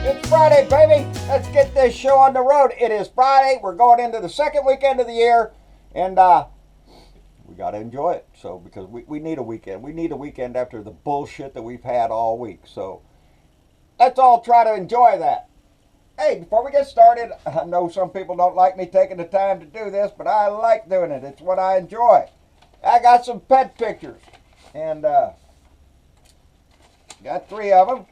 It's Friday, baby. Let's get this show on the road. It is Friday. We're going into the second weekend of the year, and we got to enjoy it. So, because we need a weekend. We need a weekend after the bullshit that we've had all week. So, let's all try to enjoy that. Hey, before we get started, I know some people don't like me taking the time to do this, but I like doing it. It's what I enjoy. I got some pet pictures, and got 3 of them.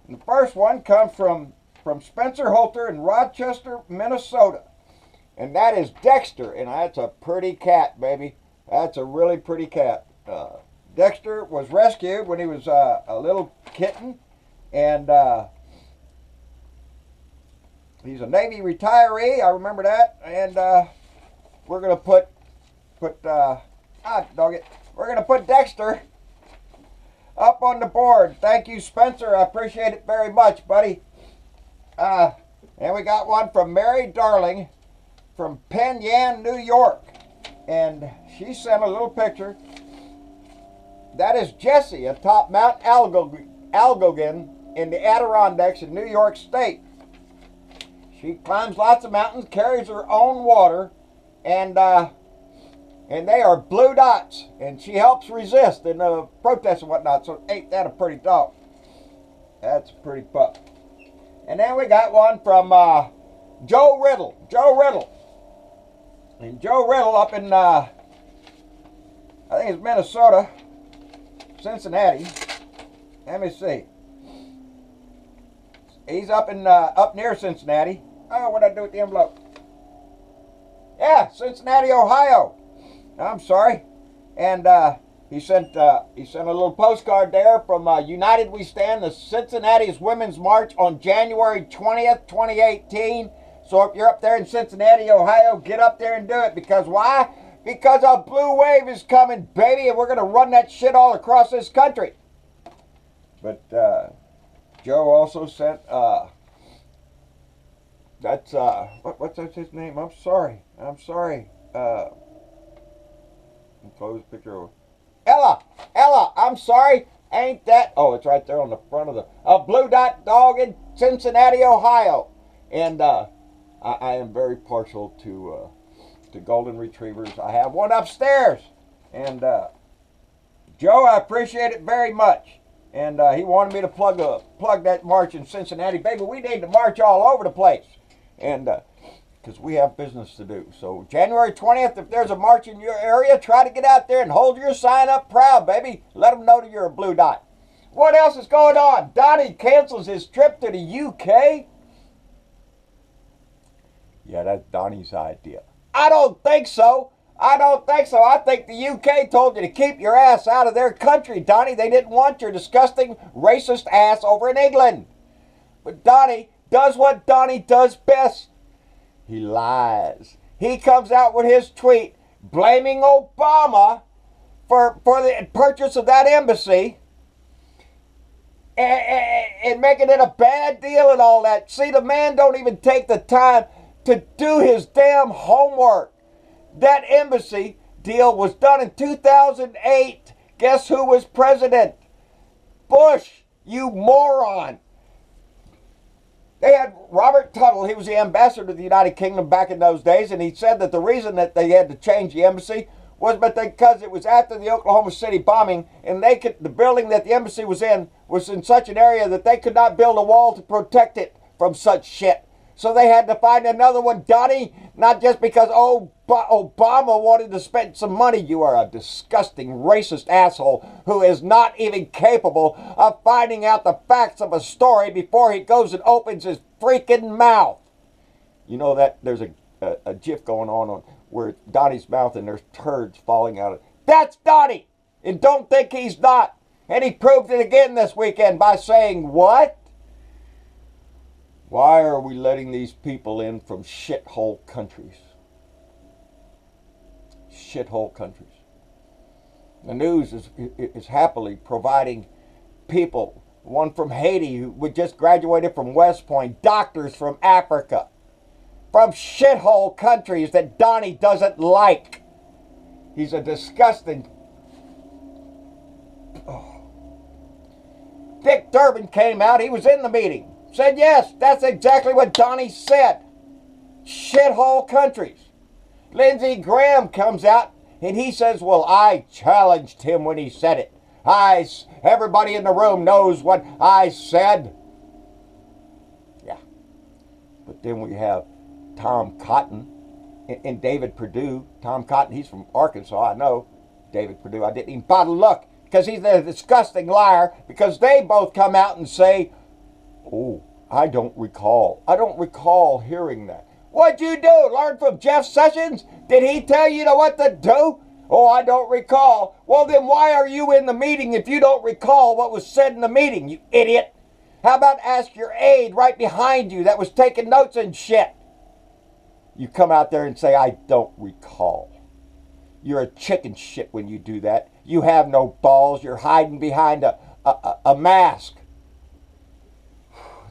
And the first one comes from Spencer Holter in Rochester, Minnesota. And that is Dexter. And that's a pretty cat, baby. That's a really pretty cat. Dexter was rescued when he was a little kitten. And he's a Navy retiree. I remember that. And we're going to put we're going to put Dexter up on the board. Thank you, Spencer. I appreciate it very much, buddy. And we got one from Mary Darling from Penn Yan, New York. And she sent a little picture. That is Jessie atop Mount Algogan in the Adirondacks in New York State. She climbs lots of mountains, carries her own water, and they are blue dots, and she helps resist in the protests and whatnot. So ain't that a pretty dog? That's a pretty pup. And then we got one from Joe Riddle. And Joe Riddle up in I think it's Minnesota, Cincinnati. Let me see. He's up near Cincinnati. Oh, what'd I do with the envelope? Yeah, Cincinnati, Ohio. I'm sorry. And he sent a little postcard there from United We Stand, the Cincinnati's Women's March on January 20th, 2018. So if you're up there in Cincinnati, Ohio, get up there and do it. Because why? Because a blue wave is coming, baby, and we're going to run that shit all across this country. But Joe also sent, what's his name? I'm sorry. Close the picture over. Ella, I'm sorry. Ain't that? Oh, it's right there on the front of a blue dot dog in Cincinnati, Ohio. And I am very partial to golden retrievers. I have one upstairs. And Joe, I appreciate it very much. And he wanted me to plug that march in Cincinnati. Baby, we need to march all over the place. And because we have business to do. So January 20th, if there's a march in your area, try to get out there and hold your sign up proud, baby. Let them know that you're a blue dot. What else is going on? Donnie cancels his trip to the UK. Yeah, that's Donnie's idea. I don't think so. I think the UK told you to keep your ass out of their country, Donnie. They didn't want your disgusting racist ass over in England. But Donnie does what Donnie does best. He lies. He comes out with his tweet blaming Obama for the purchase of that embassy and making it a bad deal and all that. See, the man don't even take the time to do his damn homework. That embassy deal was done in 2008. Guess who was president? Bush, you moron. They had Robert Tuttle. He was the ambassador to the United Kingdom back in those days, and he said that the reason that they had to change the embassy was because it was after the Oklahoma City bombing, and the building that the embassy was in such an area that they could not build a wall to protect it from such shit. So they had to find another one, Donnie, not just because Obama wanted to spend some money. You are a disgusting racist asshole who is not even capable of finding out the facts of a story before he goes and opens his freaking mouth. You know that there's a gif going on where Donnie's mouth and there's turds falling out of it. That's Donnie! And don't think he's not. And he proved it again this weekend by saying what? Why are we letting these people in from shithole countries? Shithole countries. The news is happily providing people, one from Haiti who just graduated from West Point, doctors from Africa, from shithole countries that Donnie doesn't like. He's a disgusting... Oh. Dick Durbin came out. He was in the meeting. Said yes, that's exactly what Donnie said. Shithole countries. Lindsey Graham comes out and he says, well, I challenged him when he said it. Everybody in the room knows what I said. Yeah. But then we have Tom Cotton and David Perdue. Tom Cotton, he's from Arkansas, I know. David Perdue, I didn't even bother to look because he's a disgusting liar, because they both come out and say, oh, I don't recall hearing that. What'd you do? Learn from Jeff Sessions? Did he tell you what to do? Oh, I don't recall. Well, then why are you in the meeting if you don't recall what was said in the meeting, you idiot? How about ask your aide right behind you that was taking notes and shit? You come out there and say, I don't recall. You're a chicken shit when you do that. You have no balls. You're hiding behind a mask.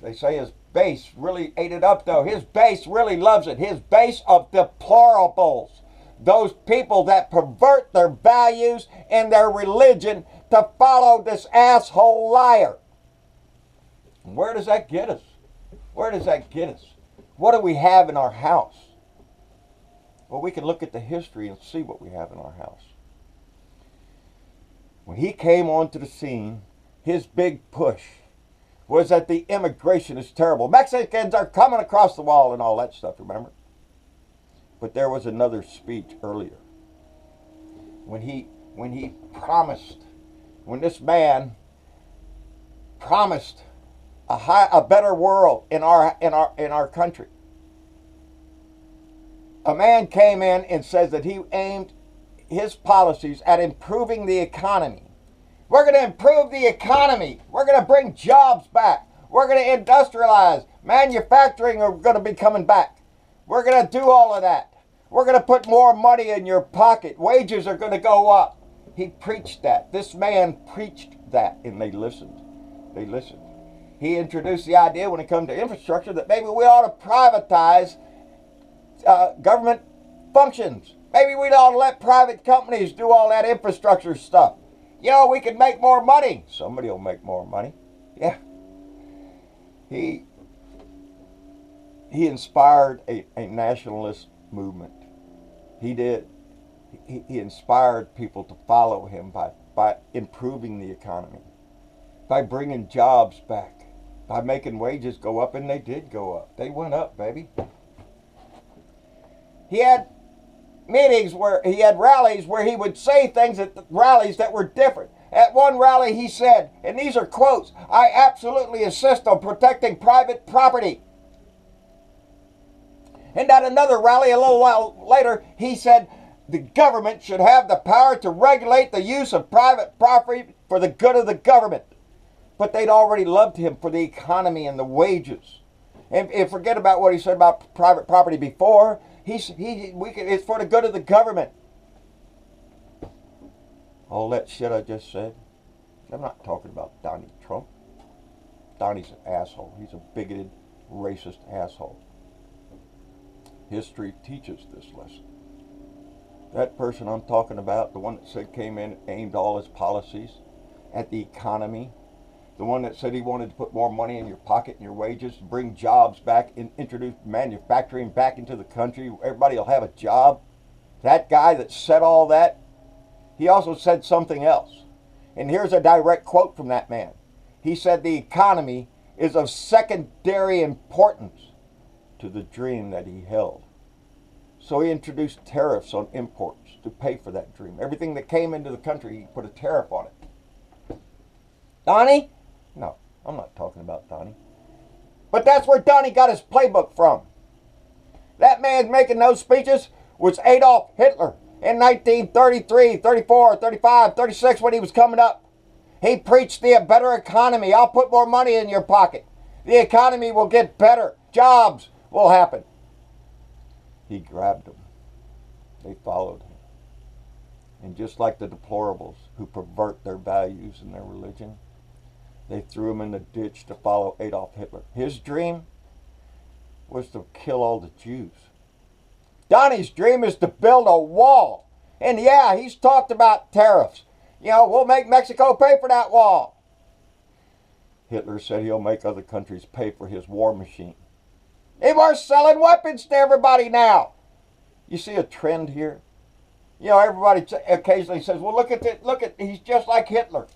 They say his base really ate it up, though. His base really loves it. His base of deplorables. Those people that pervert their values and their religion to follow this asshole liar. Where does that get us? Where does that get us? What do we have in our house? Well, we can look at the history and see what we have in our house. When he came onto the scene, his big push was that the immigration is terrible. Mexicans are coming across the wall and all that stuff, remember? But there was another speech earlier when he promised, when this man promised a better world in our country. A man came in and says that he aimed his policies at improving the economy. We're going to improve the economy. We're going to bring jobs back. We're going to industrialize. Manufacturing are going to be coming back. We're going to do all of that. We're going to put more money in your pocket. Wages are going to go up. He preached that. This man preached that, and they listened. They listened. He introduced the idea when it comes to infrastructure that maybe we ought to privatize government functions. Maybe we ought to let private companies do all that infrastructure stuff. We can make more money. Somebody will make more money. Yeah. He inspired a nationalist movement. He did. He inspired people to follow him by improving the economy, by bringing jobs back, by making wages go up, and they did go up. They went up, baby. He had rallies where he would say things at the rallies that were different. At one rally he said, and these are quotes, I absolutely insist on protecting private property. And at another rally a little while later, he said the government should have the power to regulate the use of private property for the good of the government. But they'd already loved him for the economy and the wages. And forget about what he said about private property before. It's for the good of the government. All that shit I just said, I'm not talking about Donnie Trump. Donnie's an asshole. He's a bigoted, racist asshole. History teaches this lesson. That person I'm talking about, the one that said came in, aimed all his policies at the economy, the one that said he wanted to put more money in your pocket and your wages, bring jobs back, and introduce manufacturing back into the country, everybody will have a job. That guy that said all that, he also said something else. And here's a direct quote from that man. He said the economy is of secondary importance to the dream that he held. So he introduced tariffs on imports to pay for that dream. Everything that came into the country, he put a tariff on it. Donnie? No, I'm not talking about Donnie. But that's where Donnie got his playbook from. That man making those speeches was Adolf Hitler in 1933, 34, 35, 36 when he was coming up. He preached the better economy. I'll put more money in your pocket. The economy will get better. Jobs will happen. He grabbed them. They followed him. And just like the deplorables who pervert their values and their religion, they threw him in the ditch to follow Adolf Hitler. His dream was to kill all the Jews. Donnie's dream is to build a wall. And yeah, he's talked about tariffs. We'll make Mexico pay for that wall. Hitler said he'll make other countries pay for his war machine. And we're selling weapons to everybody now. You see a trend here? You know, everybody occasionally says, well, look at that. Look at, he's just like Hitler.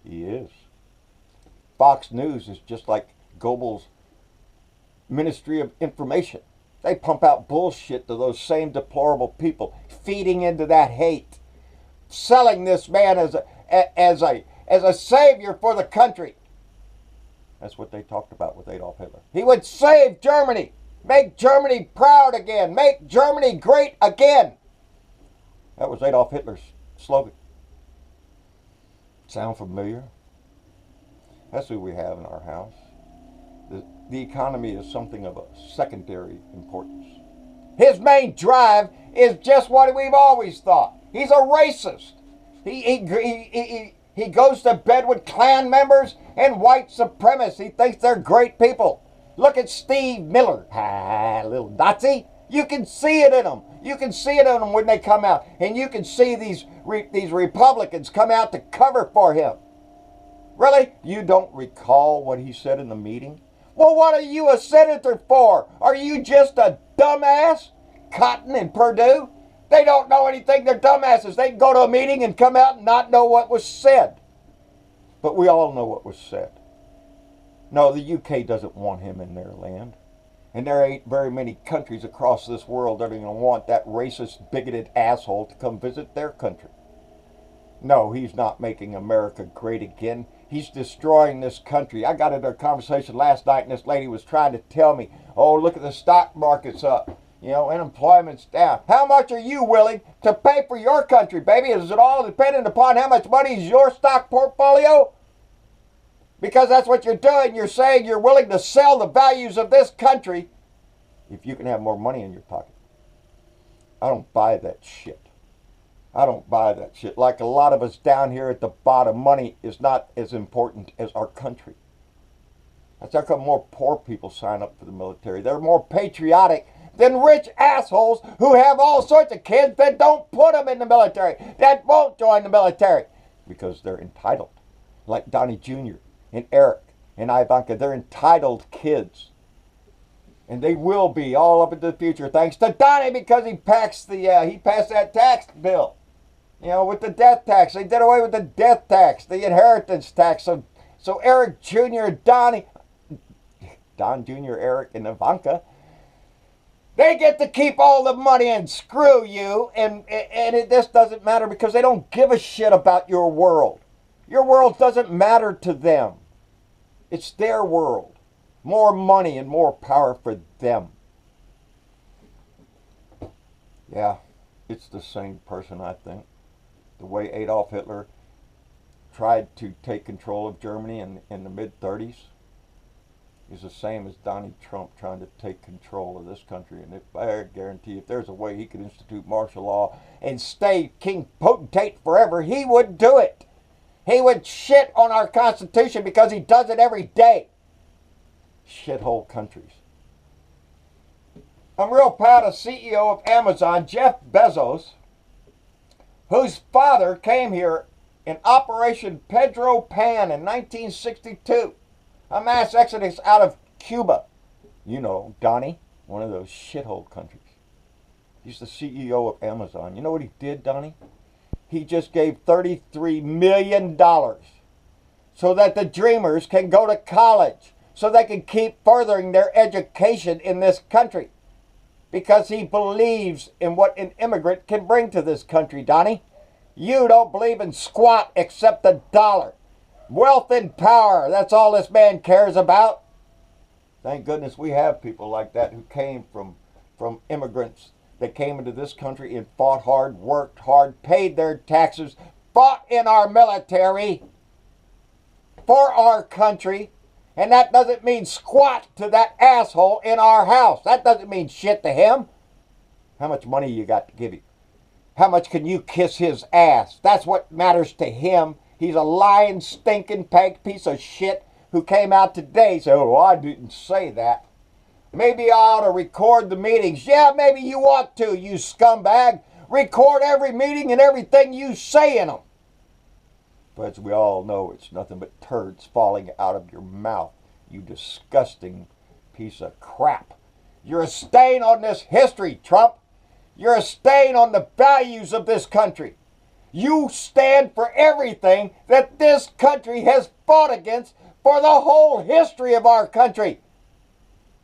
He is. Fox News is just like Goebbels' Ministry of Information. They pump out bullshit to those same deplorable people, feeding into that hate, selling this man as a savior for the country. That's what they talked about with Adolf Hitler. He would save Germany, make Germany proud again, make Germany great again. That was Adolf Hitler's slogan. Sound familiar? That's who we have in our house. The economy is something of a secondary importance. His main drive is just what we've always thought. He's a racist. He goes to bed with Klan members and white supremacists. He thinks they're great people. Look at Steve Miller. Little Nazi. You can see it in them. You can see it in them when they come out. And you can see these Republicans come out to cover for him. Really? You don't recall what he said in the meeting? Well, what are you a senator for? Are you just a dumbass? Cotton and Purdue? They don't know anything. They're dumbasses. They can go to a meeting and come out and not know what was said. But we all know what was said. No, the UK doesn't want him in their land. And there ain't very many countries across this world that are going to want that racist, bigoted asshole to come visit their country. No, he's not making America great again. He's destroying this country. I got into a conversation last night and this lady was trying to tell me, oh, look at the stock market's up. You know, unemployment's down. How much are you willing to pay for your country, baby? Is it all dependent upon how much money is your stock portfolio? Because that's what you're doing. You're saying you're willing to sell the values of this country if you can have more money in your pocket. I don't buy that shit. I don't buy that shit. Like a lot of us down here at the bottom, money is not as important as our country. That's how come more poor people sign up for the military. They're more patriotic than rich assholes who have all sorts of kids that don't put them in the military, that won't join the military because they're entitled. Like Donnie Jr. and Eric and Ivanka, they're entitled kids. And they will be all up into the future thanks to Donnie because he passed that tax bill. You know, with the death tax. They did away with the death tax, the inheritance tax. So Eric Jr., Don Jr., Eric, and Ivanka, they get to keep all the money and screw you. And this doesn't matter because they don't give a shit about your world. Your world doesn't matter to them. It's their world. More money and more power for them. Yeah, it's the same person, I think. The way Adolf Hitler tried to take control of Germany in the mid-30s is the same as Donnie Trump trying to take control of this country. And I guarantee if there's a way he could institute martial law and stay king potentate forever, he would do it. He would shit on our Constitution because he does it every day. Shithole countries. I'm real proud of CEO of Amazon, Jeff Bezos, whose father came here in Operation Pedro Pan in 1962. A mass exodus out of Cuba. You know, Donnie, one of those shithole countries. He's the CEO of Amazon. You know what he did, Donnie? He just gave $33 million so that the dreamers can go to college, so they can keep furthering their education in this country. Because he believes in what an immigrant can bring to this country, Donnie. You don't believe in squat except the dollar. Wealth and power, that's all this man cares about. Thank goodness we have people like that who came from immigrants that came into this country and fought hard, worked hard, paid their taxes, fought in our military for our country. And that doesn't mean squat to that asshole in our house. That doesn't mean shit to him. How much money you got to give you? How much can you kiss his ass? That's what matters to him. He's a lying, stinking, pegged piece of shit who came out today and said, oh, I didn't say that. Maybe I ought to record the meetings. Yeah, maybe you ought to, you scumbag. Record every meeting and everything you say in them. But as we all know, it's nothing but turds falling out of your mouth, you disgusting piece of crap. You're a stain on this history, Trump. You're a stain on the values of this country. You stand for everything that this country has fought against for the whole history of our country.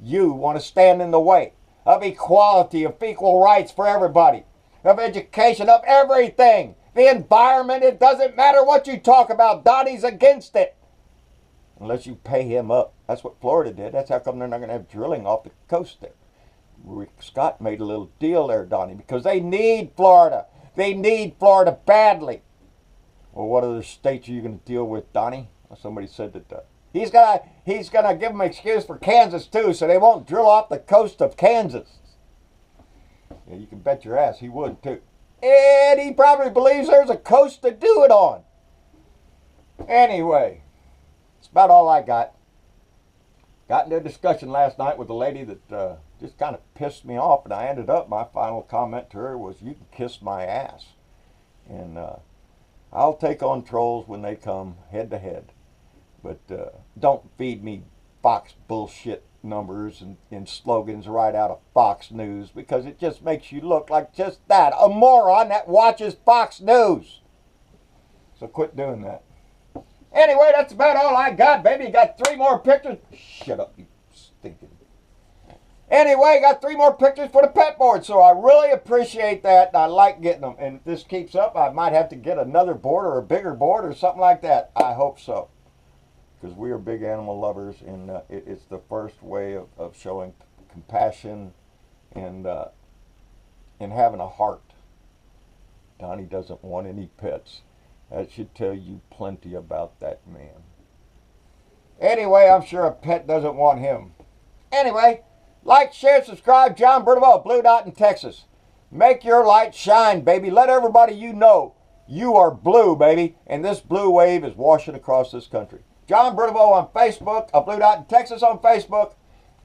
You want to stand in the way of equality, of equal rights for everybody, of education, of everything. The environment, it doesn't matter what you talk about. Donnie's against it. Unless you pay him up. That's what Florida did. That's how come they're not going to have drilling off the coast there. Rick Scott made a little deal there, Donnie, because they need Florida. They need Florida badly. Well, what other states are you going to deal with, Donnie? Somebody said that he's gonna give them an excuse for Kansas too, so they won't drill off the coast of Kansas. Yeah, you can bet your ass he would too. And he probably believes there's a coast to do it on. Anyway, that's about all I got. Got into a discussion last night with a lady that just kind of pissed me off, and I ended up, my final comment to her was, you can kiss my ass. And I'll take on trolls when they come head to head. But don't feed me Fox bullshit numbers and slogans right out of Fox News, because it just makes you look like just that, a moron that watches Fox News. So quit doing that. Anyway, that's about all I got, baby. You got 3 more pictures. Shut up, you stinking. Anyway, got 3 more pictures for the pet board, so I really appreciate that. I like getting them. And if this keeps up, I might have to get another board or a bigger board or something like that. I hope so. Because we are big animal lovers, and it's the first way of showing compassion and having a heart. Donnie doesn't want any pets. That should tell you plenty about that man. Anyway, I'm sure a pet doesn't want him. Anyway, like, share, subscribe. John Bernabelle, Blue Dot in Texas. Make your light shine, baby. Let everybody you know you are blue, baby. And this blue wave is washing across this country. John Bernabelle on Facebook, a Blue Dot in Texas on Facebook.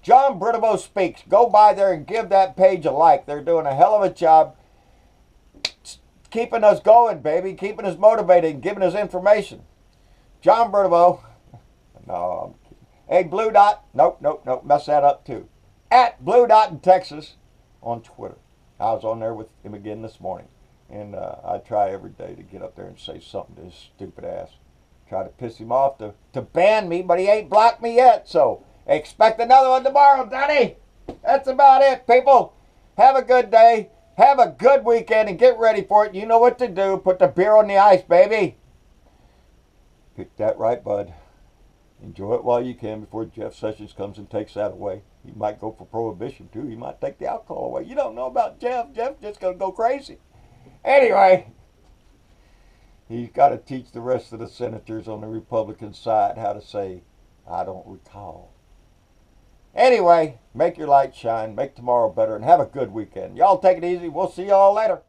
John Bernabelle Speaks. Go by there and give that page a like. They're doing a hell of a job keeping us going, baby. Keeping us motivated and giving us information. John Bernabelle. No, I'm kidding. Hey, Blue Dot. Nope. Mess that up too. At Blue Dot in Texas on Twitter. I was on there with him again this morning. And I try every day to get up there and say something to his stupid ass. Try to piss him off to ban me, but he ain't blocked me yet. So expect another one tomorrow, Donnie. That's about it, people. Have a good day. Have a good weekend and get ready for it. You know what to do. Put the beer on the ice, baby. Pick that right, bud. Enjoy it while you can before Jeff Sessions comes and takes that away. He might go for prohibition, too. He might take the alcohol away. You don't know about Jeff. Jeff's just going to go crazy. Anyway, he's got to teach the rest of the senators on the Republican side how to say, I don't recall. Anyway, make your light shine, make tomorrow better, and have a good weekend. Y'all take it easy. We'll see y'all later.